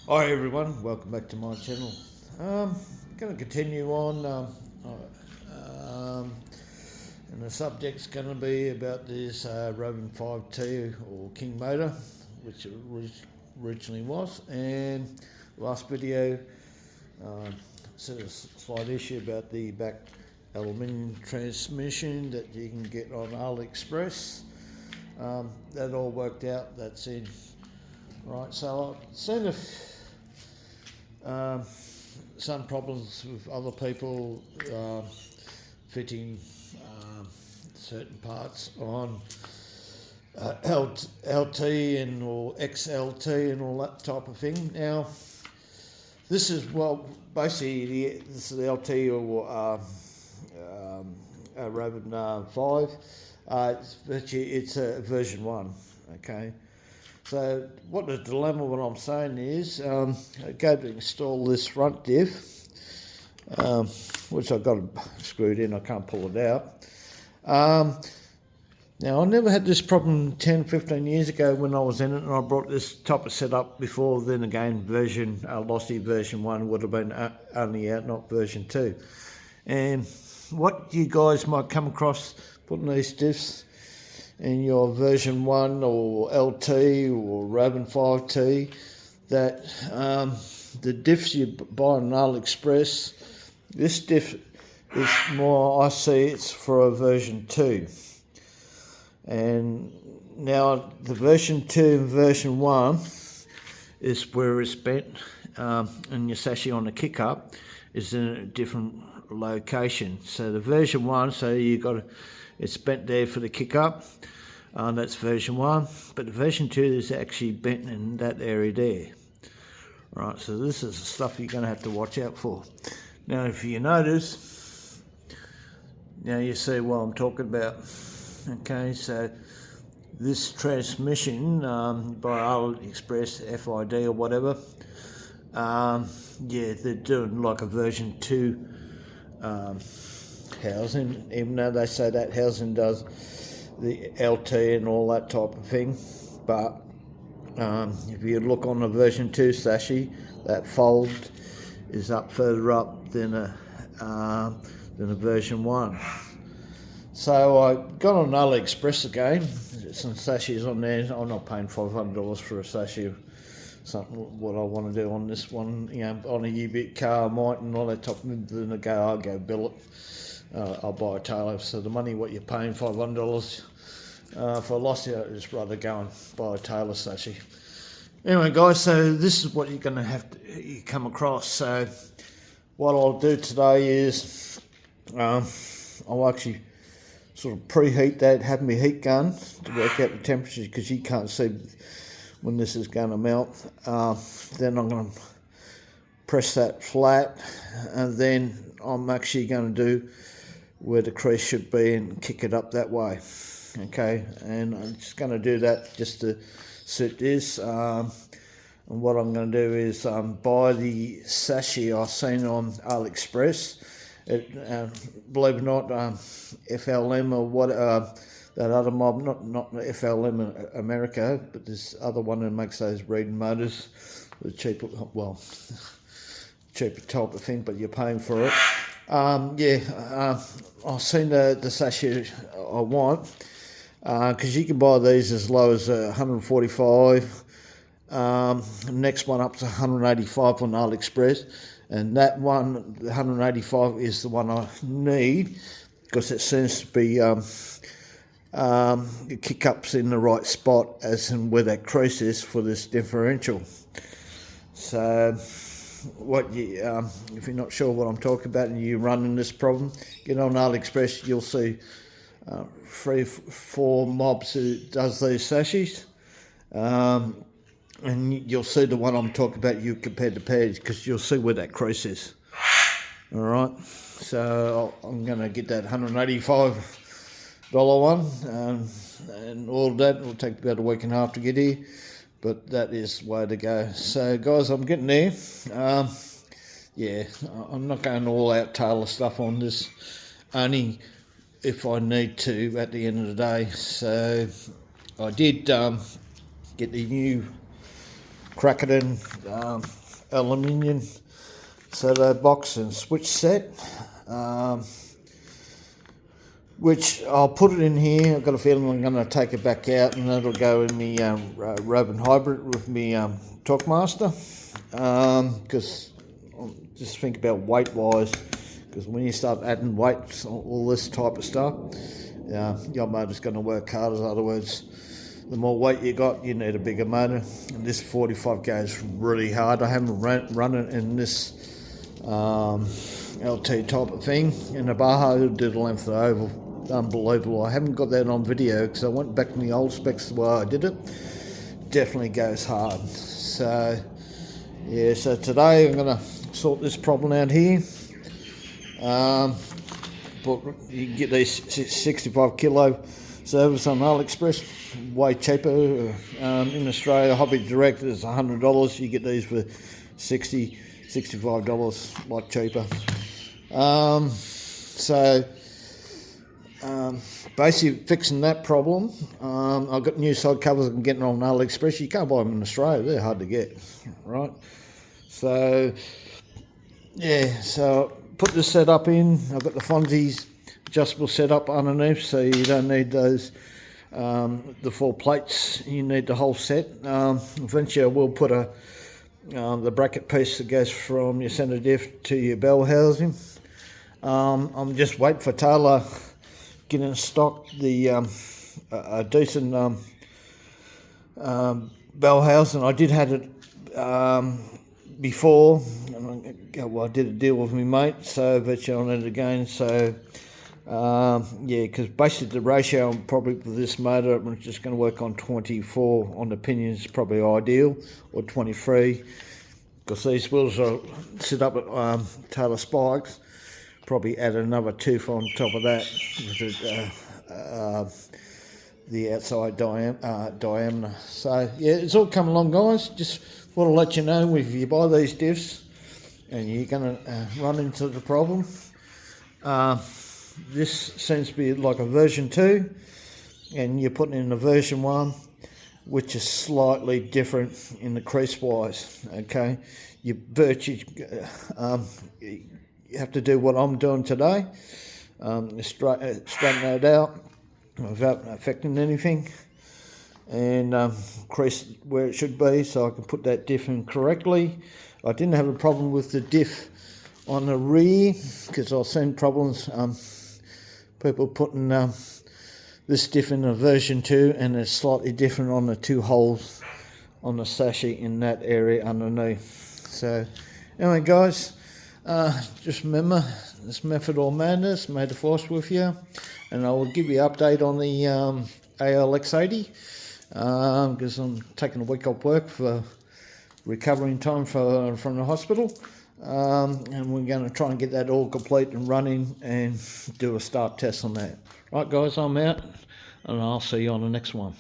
Hi everyone, welcome back to my channel. Going to continue on, and the subject's going to be about this Rovan 5T or King motor, which it originally was. And last video, said a slight issue about the back aluminium transmission that you can get on AliExpress. That all worked out. That's in. Right, so I've seen some problems with other people fitting certain parts on LT and or XLT and all that type of thing. Now, this is basically this is the LT or Rovan 5. It's a version 1. Okay. So what the dilemma, what I'm saying is, I go to install this front diff, which I've got screwed in, I can't pull it out. Now I never had this problem 10, 15 years ago when I was in it, and I brought this type of setup before. Then again, Losi version 1 would have been only out, not version 2. And what you guys might come across putting these diffs in your version 1 or LT or Rovan 5T, that the diffs you buy on AliExpress, this diff is more, I see it's for a version 2. And now the version 2 and version 1 is where it's bent, and your sashi on the kick up is in a different location. So the version 1, so it's bent there for the kick up. That's version 1, but the version 2 is actually bent in that area there. Right, so this is the stuff you're going to have to watch out for. Now, if you notice, now you see what I'm talking about. Okay, so this transmission by AliExpress, FID or whatever, yeah, they're doing like a version 2 housing, even though they say that housing does the LT and all that type of thing. But if you look on the version 2 sashi, that fold is up further up than a version 1. So I got on AliExpress again, some sashis on there. I'm not paying $500 for a sashi. Something what I want to do on this one, on a U-bit car I might, and all that type of thing. Then I'll go billet. I'll buy a tailor. So the money what you're paying, $500 for a Losi, I'd just rather go and buy a tailor sashi. Anyway, guys, so this is what you're going to have to come across. So what I'll do today is I'll actually sort of preheat that, have my heat gun to work out the temperature, because you can't see when this is going to melt. Then I'm going to press that flat, and then I'm actually going to do where the crease should be and kick it up that way. Okay, and I'm just going to do that just to suit this. And what I'm going to do is buy the sashi I've seen on AliExpress. Believe it or not, FLM or what, that other mob, not FLM America, but this other one that makes those reading motors, the cheaper, cheaper type of thing, but you're paying for it. I've seen the sashi I want, because you can buy these as low as 145. Next one up to 185 on AliExpress, and that one, the 185, is the one I need, because it seems to be the kick up's in the right spot, as in where that crease is for this differential. So what you, if you're not sure what I'm talking about and you're running this problem, get on AliExpress. You'll see 3-4 mobs who does these sashis, and you'll see the one I'm talking about. You compare the pairs, because you'll see where that crease is. All right, so I'm going to get that $185 one, and all of that will take about a week and a half to get here, but that is the way to go. So guys, I'm getting there. Yeah, I'm not going all out tailor stuff on this, only if I need to at the end of the day. So I did get the new Crackerton aluminium Sato box and switch set, which I'll put it in here. I've got a feeling I'm going to take it back out and it'll go in the Rovan hybrid with me Talkmaster, because just think about weight wise, because when you start adding weights, all this type of stuff, your motor's going to work harder. In other words, the more weight you got, you need a bigger motor. And this 45 goes really hard. I haven't run it in this LT type of thing. In the Baja, it did the length of the oval. Unbelievable. I haven't got that on video because I went back in the old specs the way I did it. Definitely goes hard. So, yeah, so today I'm going to sort this problem out here. But you can get these 65 kilo service on AliExpress, way cheaper. In Australia, Hobby Direct is $100. You get these for $60, $65, a lot cheaper. Basically fixing that problem. I've got new side covers I'm getting on AliExpress. You can't buy them in Australia, they're hard to get, right? So, yeah, so put the setup in. I've got the Fonzie's adjustable setup underneath, so you don't need those the 4 plates. You need the whole set. Eventually I will put the bracket piece that goes from your centre diff to your bell housing. I'm just waiting for Taylor getting in stock the a decent bell housing. I did have it before, and I did a deal with my mate, so eventually I'll need it again. So yeah, because basically the ratio probably for this motor, I'm just going to work on 24 on the pinions, probably ideal, or 23, because these wheels are set up at Taylor spikes. Probably add another tooth on top of that with the outside diameter. So yeah, it's all coming along, guys. Just want to let you know, if you buy these diffs and you're going to run into the problem, this seems to be like a version 2, and you're putting in a version 1, which is slightly different in the crease wise. Okay, you virtually you have to do what I'm doing today, straighten that out without affecting anything, and crease where it should be, so I can put that diff in correctly. I didn't have a problem with the diff on the rear, because I've seen problems, people putting this diff in a version 2, and it's slightly different on the 2 holes on the sashay in that area underneath. So anyway, guys, just remember, this method or madness. May the force with you, and I will give you an update on the ALX80, because I'm taking a week off work for recovering time from the hospital, and we're going to try and get that all complete and running and do a start test on that. Right, guys, I'm out, and I'll see you on the next one.